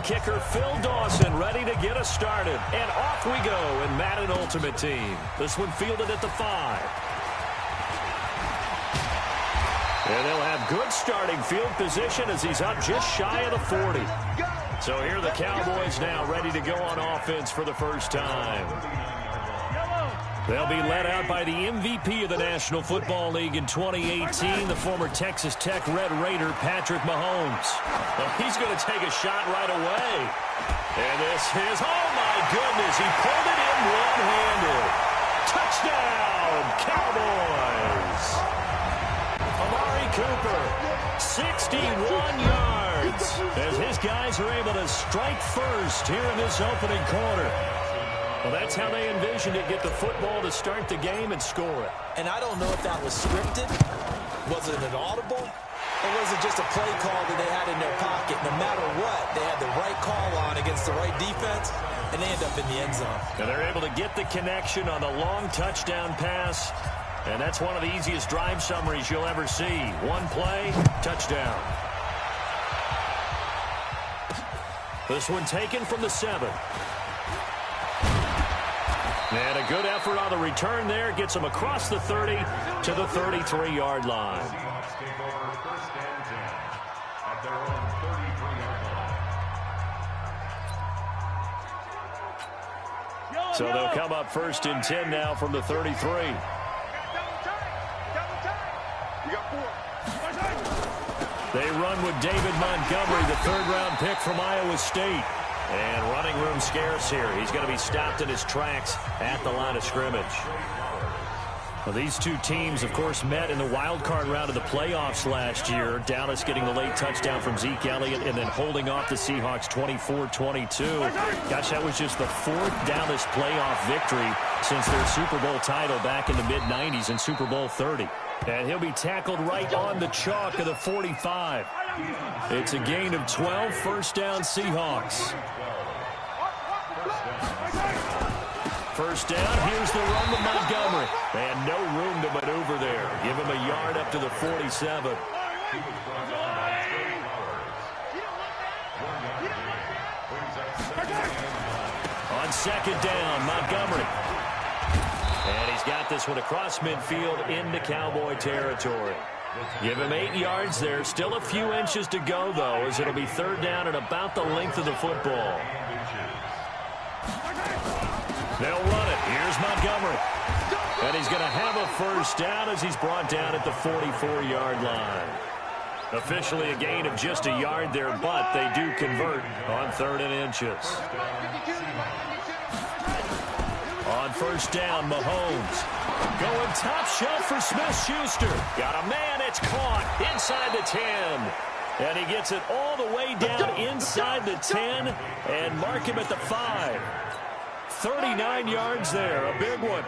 kicker Phil Dawson ready to get us started. And off we go in Madden Ultimate Team. This one fielded at the 5. And they'll have good starting field position as he's up just shy of the 40. So here are the Cowboys now ready to go on offense for the first time. They'll be led out by the MVP of the National Football League in 2018, the former Texas Tech Red Raider, Patrick Mahomes. Well, he's going to take a shot right away. And this is, oh my goodness, he pulled it in one-handed. Touchdown, Cowboys. Amari Cooper, 61 yards, as his guys are able to strike first here in this opening quarter. Well, that's how they envisioned it, get the football to start the game and score it. And I don't know if that was scripted. Was it an audible? Or was it just a play call that they had in their pocket? No matter what, they had the right call on against the right defense, and they end up in the end zone. And they're able to get the connection on the long touchdown pass. And that's one of the easiest drive summaries you'll ever see. One play, touchdown. This one taken from the 7. And a good effort on the return there. Gets him across the 30 to the 33-yard line. So they'll come up first and 10 now from the 33. They run with David Montgomery, the third-round pick from Iowa State. And running room scarce here. He's going to be stopped in his tracks at the line of scrimmage. Well, these two teams, of course, met in the wild card round of the playoffs last year. Dallas getting the late touchdown from Zeke Elliott and then holding off the Seahawks 24-22. Gosh, that was just the 4th Dallas playoff victory since their Super Bowl title back in the mid-90s in Super Bowl 30. And he'll be tackled right on the chalk of the 45. It's a gain of 12, first down Seahawks. First down, here's the run with Montgomery. And no room to maneuver there. Give him a yard up to the 47. On second down, Montgomery. And he's got this one across midfield into Cowboy territory. Give him 8 yards there. Still a few inches to go, though, as it'll be third down and about the length of the football. They'll run it. Here's Montgomery. And he's going to have a first down as he's brought down at the 44-yard line. Officially a gain of just a yard there, but they do convert on 3rd and inches. On first down, Mahomes. Going top shelf for Smith-Schuster. Got a man, it's caught inside the 10. And he gets it all the way down inside the 10 and mark him at the 5. 39 yards there, a big one.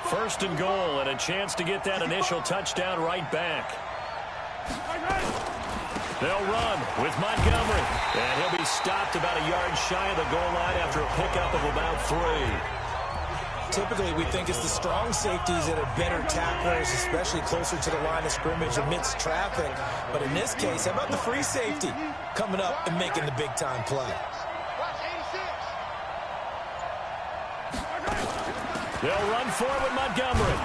First and goal and a chance to get that initial touchdown right back. They'll run with Montgomery. And he'll be stopped about a yard shy of the goal line after a pickup of about 3. Typically, we think it's the strong safeties that are better tacklers, especially closer to the line of scrimmage amidst traffic. But in this case, how about the free safety coming up and making the big-time play? They'll run forward Montgomery.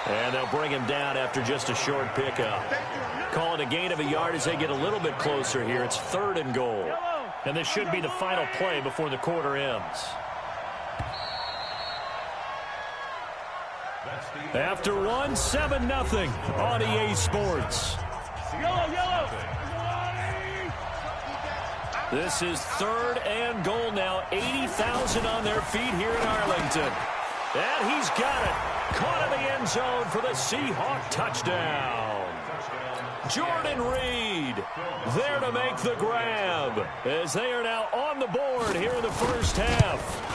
And they'll bring him down after just a short pickup. Call it a gain of a yard as they get a little bit closer here. It's 3rd and goal. And this should be the final play before the quarter ends. After 7-0 on EA Sports. This is 3rd and goal now. 80,000 on their feet here in Arlington. And he's got it. Caught in the end zone for the Seahawk touchdown. Jordan Reed there to make the grab as they are now on the board here in the first half.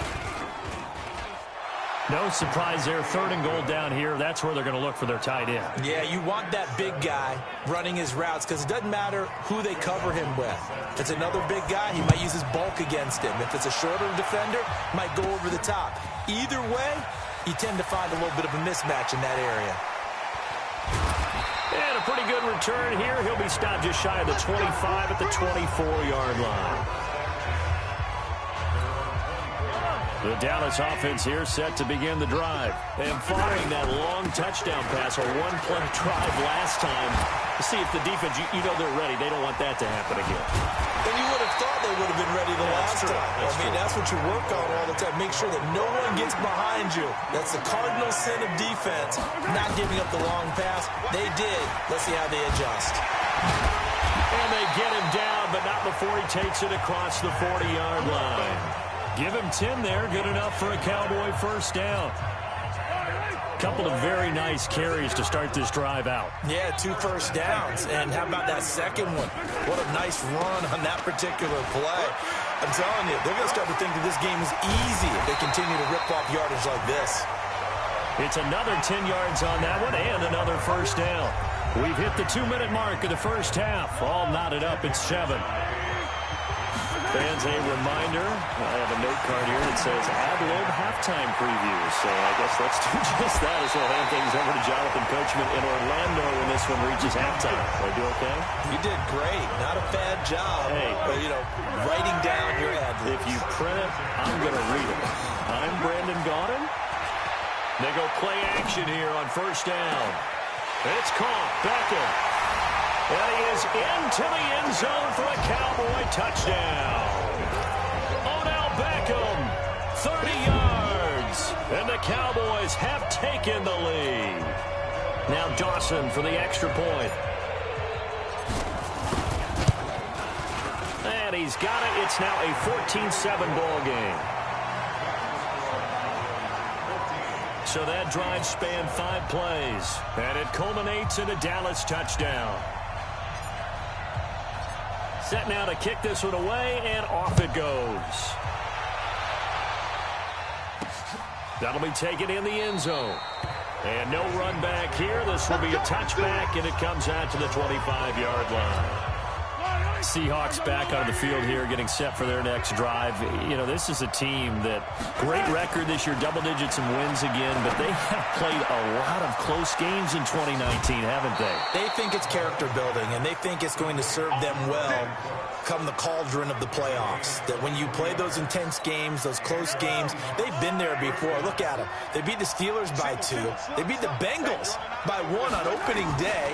No surprise there, 3rd and goal down here. That's where they're going to look for their tight end. Yeah, you want that big guy running his routes because it doesn't matter who they cover him with. If it's another big guy, he might use his bulk against him. If it's a shorter defender, might go over the top. Either way, you tend to find a little bit of a mismatch in that area. And a pretty good return here. He'll be stopped just shy of the 25 at the 24-yard line. The Dallas offense here set to begin the drive. And following that long touchdown pass, a one-play drive last time, to see if the defense, you know they're ready. They don't want that to happen again. And you would have thought they would have been ready the last time. That's what you work on all the time. Make sure that no one gets behind you. That's the cardinal sin of defense, not giving up the long pass. They did. Let's see how they adjust. And they get him down, but not before he takes it across the 40-yard line. Give him 10 there. Good enough for a Cowboy first down. Couple of very nice carries to start this drive out. Yeah, 2 first downs. And how about that second one? What a nice run on that particular play. I'm telling you, they're going to start to think that this game is easy if they continue to rip off yardage like this. It's another 10 yards on that one and another first down. We've hit the 2-minute mark of the first half. All knotted up at 7. Fans, a reminder, I have a note card here that says ad-lib halftime preview. So I guess let's do just that as we'll hand things over to Jonathan Coachman in Orlando when this one reaches halftime. Did I do okay? You did great. Not a bad job. Hey, but, writing down your ad-libs. If you print it, I'm going to read it. I'm Brandon Gaudin. They go play action here on first down. It's caught. Beckham. And he is into the end zone for a Cowboy touchdown. Odell Beckham, 30 yards. And the Cowboys have taken the lead. Now Dawson for the extra point. And he's got it. It's now a 14-7 ball game. So that drive spanned 5 plays. And it culminates in a Dallas touchdown. Set now to kick this one away, and off it goes. That'll be taken in the end zone. And no run back here. This will be a touchback, and it comes out to the 25-yard line. Seahawks back on the field here, getting set for their next drive. This is a team that, great record this year, double digits and wins again, but they have played a lot of close games in 2019, haven't they? They think it's character building, and they think it's going to serve them well come the cauldron of the playoffs. That when you play those intense games, those close games, they've been there before. Look at them. They beat the Steelers by 2. They beat the Bengals by 1 on opening day.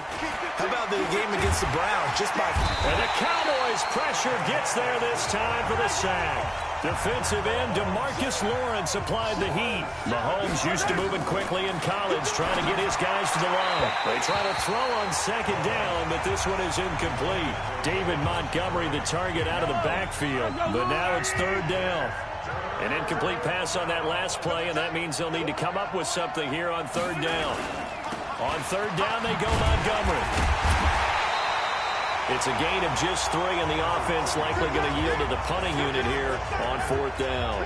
How about the game against the Browns? Just by... And the Cowboys pressure gets there this time for the sack. Defensive end DeMarcus Lawrence applied the heat. Mahomes used to moving quickly in college, trying to get his guys to the line. They try to throw on second down, but this one is incomplete. David Montgomery, the target out of the backfield, but now it's third down. An incomplete pass on that last play, and that means they'll need to come up with something here on third down. On third down, they go Montgomery. It's a gain of just 3, and the offense likely going to yield to the punting unit here on fourth down.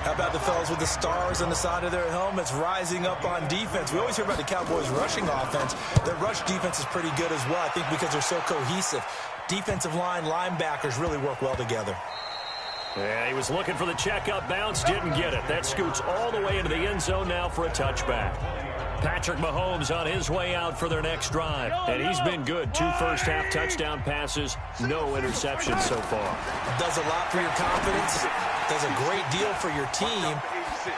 How about the fellas with the stars on the side of their helmets rising up on defense? We always hear about the Cowboys' rushing offense. Their rush defense is pretty good as well, I think, because they're so cohesive. Defensive line, linebackers really work well together. Yeah, he was looking for the check-up bounce, didn't get it. That scoots all the way into the end zone now for a touchback. Patrick Mahomes on his way out for their next drive. And he's been good. 2 first-half touchdown passes, no interceptions so far. Does a lot for your confidence. Does a great deal for your team.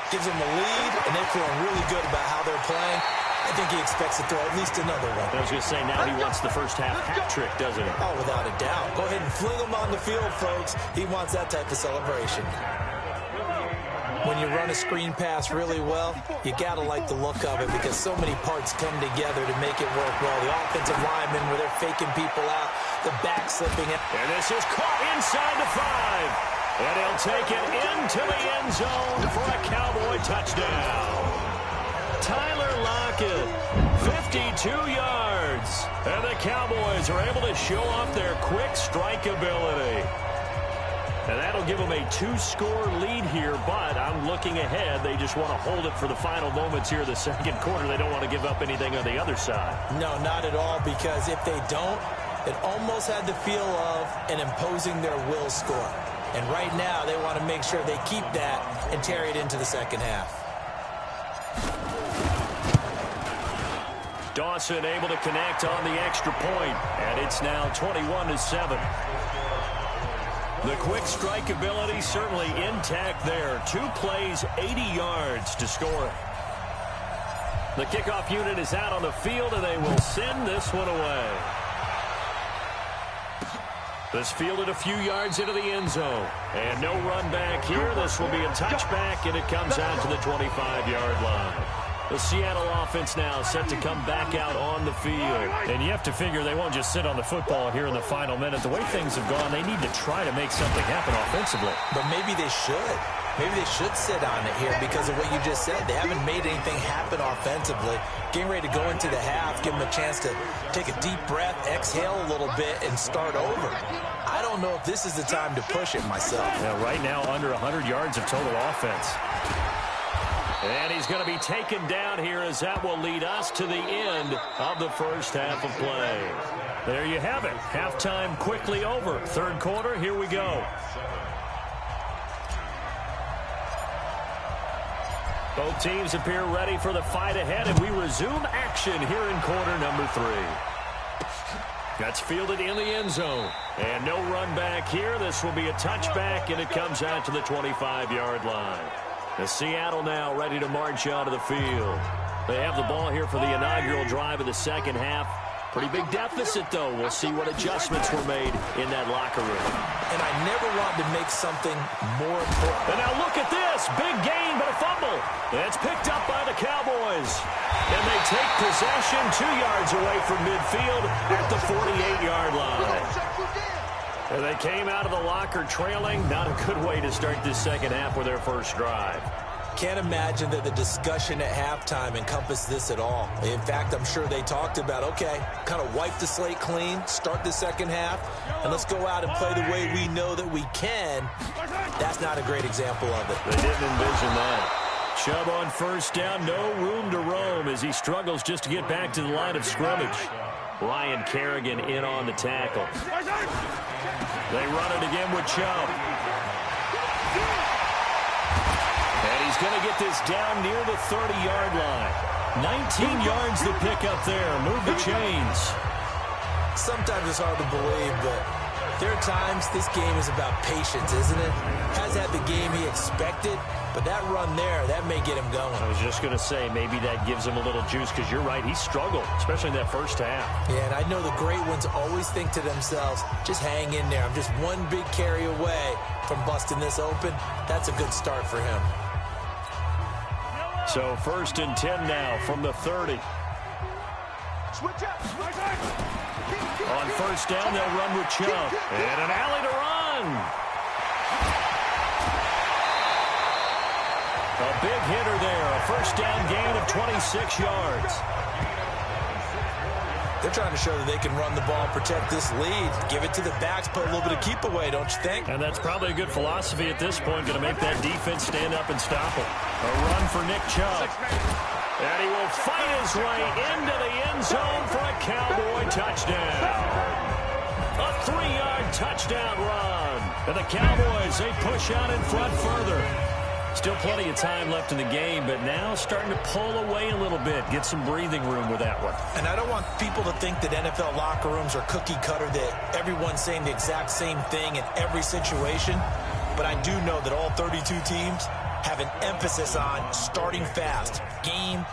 Gives them a lead, and they're feeling really good about how they're playing. I think he expects to throw at least another one. I was going to say, now he wants the first-half hat trick, doesn't he? Oh, without a doubt. Go ahead and fling him on the field, folks. He wants that type of celebration. When you run a screen pass really well, you got to like the look of it because so many parts come together to make it work well. The offensive linemen where they're faking people out, the back slipping it. And this is caught inside the 5. And he'll take it into the end zone for a Cowboy touchdown. Tyler Lockett, 52 yards. And the Cowboys are able to show off their quick strike ability. And that'll give them a 2-score lead here, but I'm looking ahead. They just want to hold it for the final moments here of the second quarter. They don't want to give up anything on the other side. No, not at all, because if they don't, it almost had the feel of an imposing their will score. And right now, they want to make sure they keep that and carry it into the second half. Dawson able to connect on the extra point, and it's now 21-7. The quick strike ability certainly intact there. 2 plays, 80 yards to score it. The kickoff unit is out on the field, and they will send this one away. This fielded a few yards into the end zone. And no run back here. This will be a touchback, and it comes out to the 25-yard line. The Seattle offense now set to come back out on the field. And you have to figure they won't just sit on the football here in the final minute. The way things have gone, they need to try to make something happen offensively. But maybe they should. Maybe they should sit on it here because of what you just said. They haven't made anything happen offensively. Getting ready to go into the half, give them a chance to take a deep breath, exhale a little bit, and start over. I don't know if this is the time to push it myself. Yeah, right now, under 100 yards of total offense. And he's going to be taken down here as that will lead us to the end of the first half of play. There you have it. Halftime quickly over. Third quarter, here we go. Both teams appear ready for the fight ahead, and we resume action here in quarter number 3. That's fielded in the end zone. And no run back here. This will be a touchback, and it comes out to the 25-yard line. The Seattle now ready to march onto the field. They have the ball here for the inaugural drive of the second half. Pretty big deficit, though. We'll see what adjustments were made in that locker room. And I never wanted to make something more important. And now look at this. Big gain, but a fumble. It's picked up by the Cowboys. And they take possession 2 yards away from midfield at the 48-yard line. And they came out of the locker trailing. Not a good way to start this second half with their first drive. Can't imagine that the discussion at halftime encompassed this at all. In fact, I'm sure they talked about, okay, kind of wipe the slate clean, start the second half, and let's go out and play the way we know that we can. That's not a great example of it. They didn't envision that. Chubb on first down, no room to roam as he struggles just to get back to the line of scrimmage. Ryan Kerrigan in on the tackle. They run it again with Chubb. And he's going to get this down near the 30-yard line. 19 yards to pick up there. Move the chains. Sometimes it's hard to believe, but there are times this game is about patience, isn't it? Has had the game he expected, but that run there, that may get him going. I was just going to say, maybe that gives him a little juice, because you're right, he struggled, especially in that first half. Yeah, and I know the great ones always think to themselves, just hang in there. I'm just one big carry away from busting this open. That's a good start for him. So 1st and 10 now from the 30. On first down, they'll run with Chubb. And an alley to run. A big hitter there. A first down gain of 26 yards. They're trying to show that they can run the ball, protect this lead, give it to the backs, put a little bit of keep away, don't you think? And that's probably a good philosophy at this point, going to make that defense stand up and stop it. A run for Nick Chubb. And he will fight his way into the end zone for a Cowboy touchdown. A 3-yard touchdown run. And the Cowboys, they push out in front further. Still plenty of time left in the game, but now starting to pull away a little bit, get some breathing room with that one. And I don't want people to think that NFL locker rooms are cookie cutter, that everyone's saying the exact same thing in every situation. But I do know that all 32 teams have an emphasis on starting fast. Game,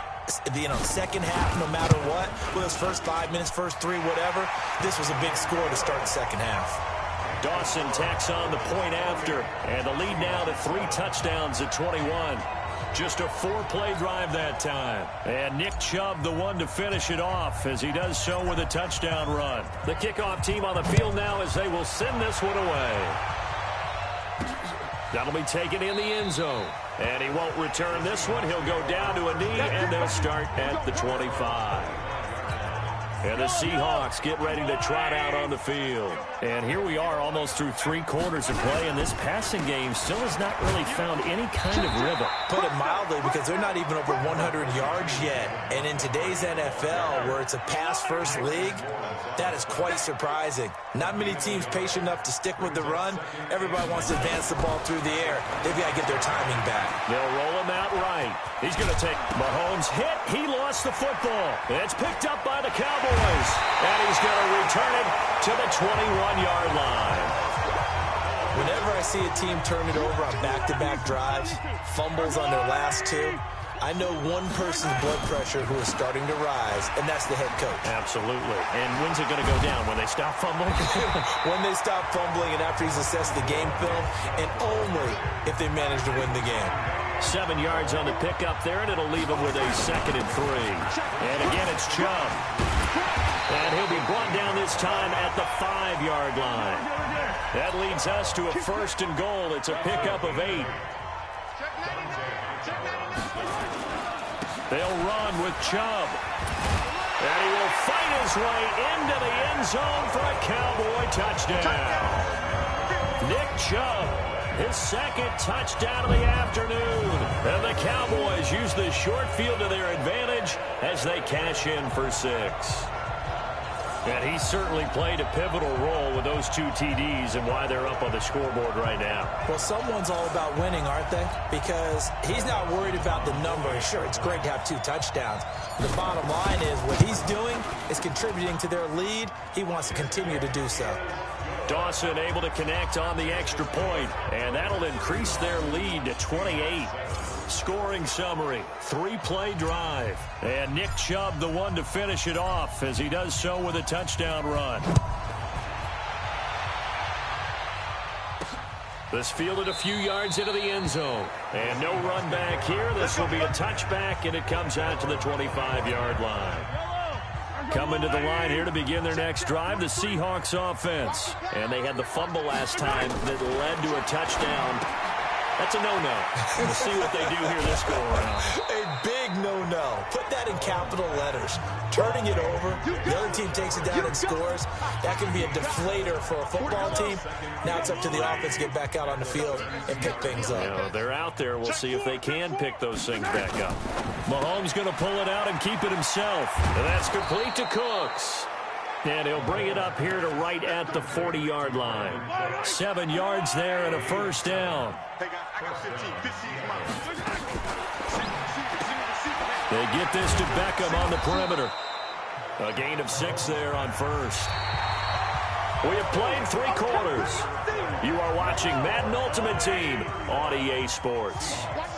second half, no matter what. Whether it's first 5 minutes, first 3, whatever. This was a big score to start the second half. Dawson tacks on the point after, and the lead now to 3 touchdowns at 21. Just a 4-play drive that time. And Nick Chubb, the one to finish it off, as he does so with a touchdown run. The kickoff team on the field now as they will send this one away. That'll be taken in the end zone. And he won't return this one. He'll go down to a knee, and they'll start at the 25. And the Seahawks get ready to trot out on the field. And here we are almost through 3 quarters of play, and this passing game still has not really found any kind of rhythm. Put it mildly, because they're not even over 100 yards yet. And in today's NFL, where it's a pass-first league, that is quite surprising. Not many teams patient enough to stick with the run. Everybody wants to advance the ball through the air. They've got to get their timing back. They'll roll him out right. He's going to take Mahomes hit. He lost the football. It's picked up by the Cowboys. And he's going to return it to the 21-yard line. When I see a team turn it over on back-to-back drives, fumbles on their last two, I know one person's blood pressure who is starting to rise, and that's the head coach. Absolutely. And when's it going to go down? When they stop fumbling? When they stop fumbling and after he's assessed the game film, and only if they manage to win the game. 7 yards on the pickup there, and it'll leave him with a 2nd and 3. And again, it's Chubb. And he'll be brought down this time at the 5-yard line. That leads us to a 1st and goal. It's a pickup of 8. They'll run with Chubb. And he will fight his way into the end zone for a Cowboy touchdown. Nick Chubb, his 2nd touchdown of the afternoon. And the Cowboys use the short field to their advantage as they cash in for 6. And he certainly played a pivotal role with those 2 TDs and why they're up on the scoreboard right now. Well, someone's all about winning, aren't they? Because he's not worried about the number. Sure, it's great to have 2 touchdowns. The bottom line is what he's doing is contributing to their lead. He wants to continue to do so. Dawson able to connect on the extra point, and that'll increase their lead to 28. Scoring summary, 3-play drive. And Nick Chubb the one to finish it off as he does so with a touchdown run. This fielded a few yards into the end zone. And no run back here. This will be a touchback, and it comes out to the 25-yard line. Coming to the line here to begin their next drive, the Seahawks offense. And they had the fumble last time that led to a touchdown. That's a no-no. We'll see what they do here this go-around. A big no-no. Put that in capital letters. Turning it over, the other team takes it down and scores. That can be a deflator for a football team. Now it's up to the offense to get back out on the field and pick things up. You know, they're out there. We'll see if they can pick those things back up. Mahomes going to pull it out and keep it himself. And that's complete to Cooks. And he'll bring it up here to right at the 40-yard line. 7 yards there and a 1st down. They get this to Beckham on the perimeter. A gain of 6 there on 1st. We have played 3 quarters. You are watching Madden Ultimate Team on EA Sports.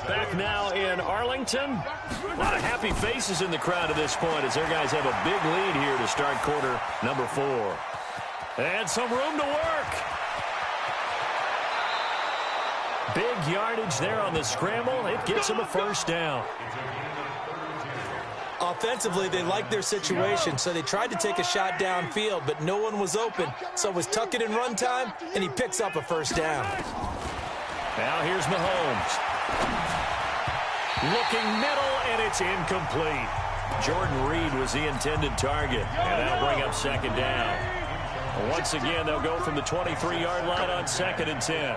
Back now in Arlington. A lot of happy faces in the crowd at this point as their guys have a big lead here to start quarter number 4. And some room to work. Big yardage there on the scramble. It gets them a 1st down. Offensively, they liked their situation, so they tried to take a shot downfield, but no one was open. So it was tuck it and run time, and he picks up a 1st down. Now here's Mahomes. Looking middle, and it's incomplete. Jordan Reed was the intended target, and that'll bring up 2nd down. Once again, they'll go from the 23-yard line on 2nd and 10.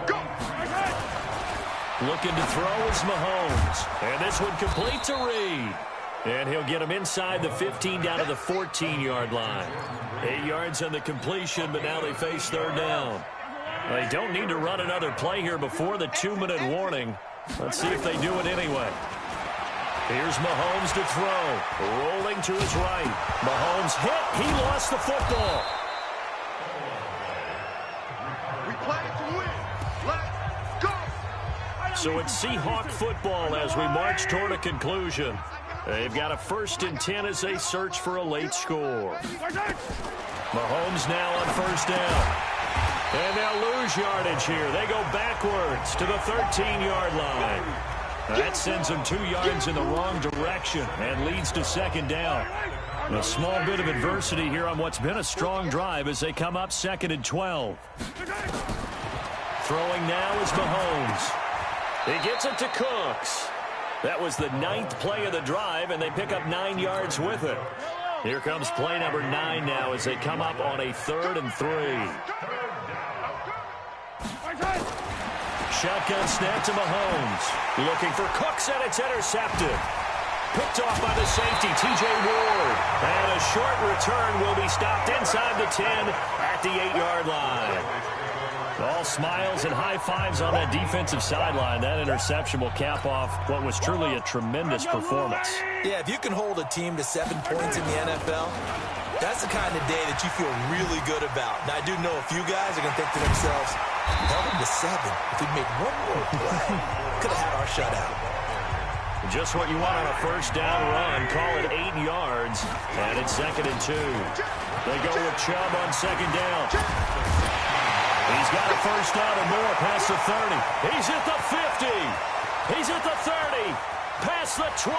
Looking to throw is Mahomes, and this one complete to Reed. And he'll get him inside the 15 down to the 14-yard line. 8 yards on the completion, but now they face 3rd down. They don't need to run another play here before the 2-minute warning. Let's see if they do it anyway. Here's Mahomes to throw. Rolling to his right. Mahomes hit. He lost the football. We play to win. Let's go. So it's Seahawk football as we march toward a conclusion. They've got a 1st and 10 as they search for a late score. Mahomes now on 1st down. And they'll lose yardage here. They go backwards to the 13-yard line. That sends them 2 yards in the wrong direction and leads to 2nd down. A small bit of adversity here on what's been a strong drive as they come up 2nd and 12. Throwing now is Mahomes. He gets it to Cooks. That was the 9th play of the drive, and they pick up 9 yards with it. Here comes play number 9 now as they come up on a 3rd and 3. Shotgun snap to Mahomes. Looking for Cooks, and it's intercepted. Picked off by the safety, T.J. Ward. And a short return will be stopped inside the 10 at the 8-yard line. All smiles and high fives on that defensive sideline. That interception will cap off what was truly a tremendous performance. Yeah, if you can hold a team to 7 points in the NFL, that's the kind of day that you feel really good about. Now, I do know a few guys are going to think to themselves, Held him to 7. If he'd made one more play, could have had our shutout. Just what you want on a first down run. Call it 8 yards. And it's 2nd and 2. They go with Chubb on 2nd down. He's got a first down and more past the 30. He's at the 50. He's at the 30. Past the 20.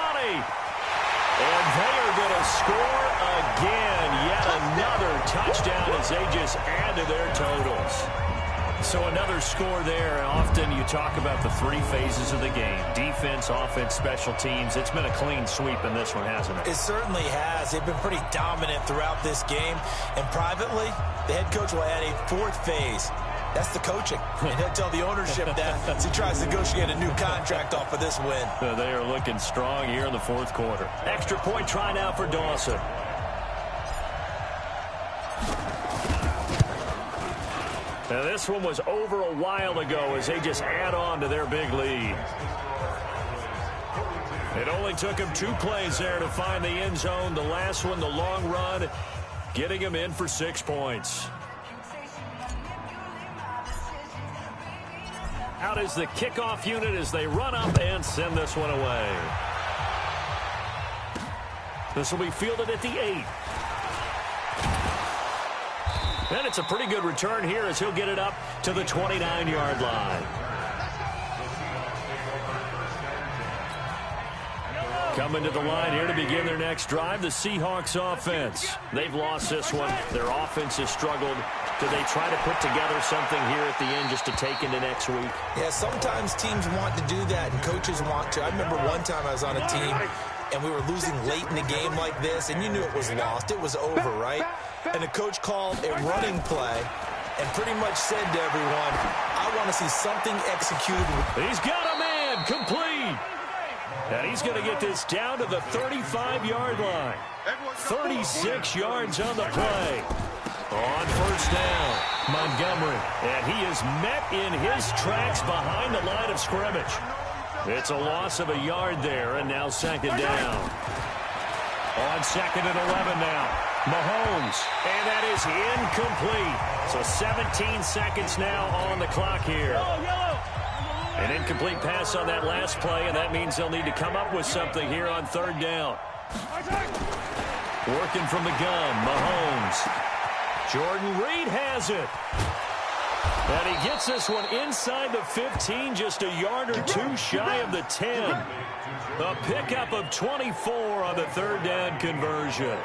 And they are going to score again. Yet another touchdown as they just add to their totals. So another score there. Often you talk about the 3 phases of the game. Defense, offense, special teams. It's been a clean sweep in this one, hasn't it? It certainly has. They've been pretty dominant throughout this game. And privately, the head coach will add a 4th phase. That's the coaching. And he'll tell the ownership that as he tries to negotiate a new contract off of this win. They are looking strong here in the 4th quarter. Extra point try now for Dawson. Now this one was over a while ago as they just add on to their big lead. It only took him 2 plays there to find the end zone. The last one, the long run, getting him in for 6 points. Out is the kickoff unit as they run up and send this one away. This will be fielded at the 8. And it's a pretty good return here as he'll get it up to the 29-yard line. Coming to the line here to begin their next drive, the Seahawks offense. They've lost this one. Their offense has struggled. Do they try to put together something here at the end just to take into next week? Yeah, sometimes teams want to do that and coaches want to. I remember one time I was on a team and we were losing late in the game like this, and you knew it was lost. It was over, right? And the coach called a running play and pretty much said to everyone, I want to see something executed. He's got a man, complete. And he's going to get this down to the 35-yard line. 36 yards on the play. On first down, Montgomery. And he is met in his tracks behind the line of scrimmage. It's a loss of a yard there, and now 2nd down. On 2nd and 11 now. Mahomes, and that is incomplete. So 17 seconds now on the clock here. An incomplete pass on that last play, and that means they'll need to come up with something here on 3rd down. Working from the gun, Mahomes. Jordan Reed has it. And he gets this one inside the 15, just a yard or 2 shy of the 10. A pickup of 24 on the 3rd down conversion.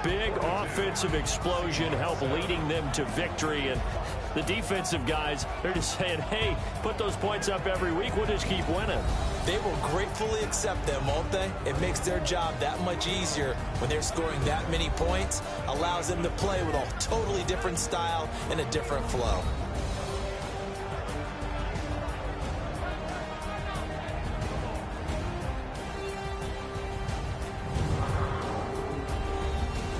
Big offensive explosion help leading them to victory, and the defensive guys, they're just saying, hey, put those points up every week, we'll just keep winning. They will gratefully accept them, won't they? It makes their job that much easier when they're scoring that many points, allows them to play with a totally different style and a different flow.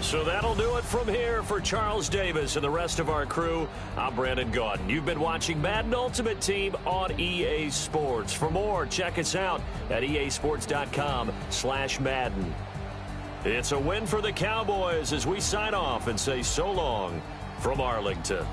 So that'll do it from here for Charles Davis and the rest of our crew. I'm Brandon Gaudin. You've been watching Madden Ultimate Team on EA Sports. For more, check us out at easports.com/Madden. It's a win for the Cowboys as we sign off and say so long from Arlington.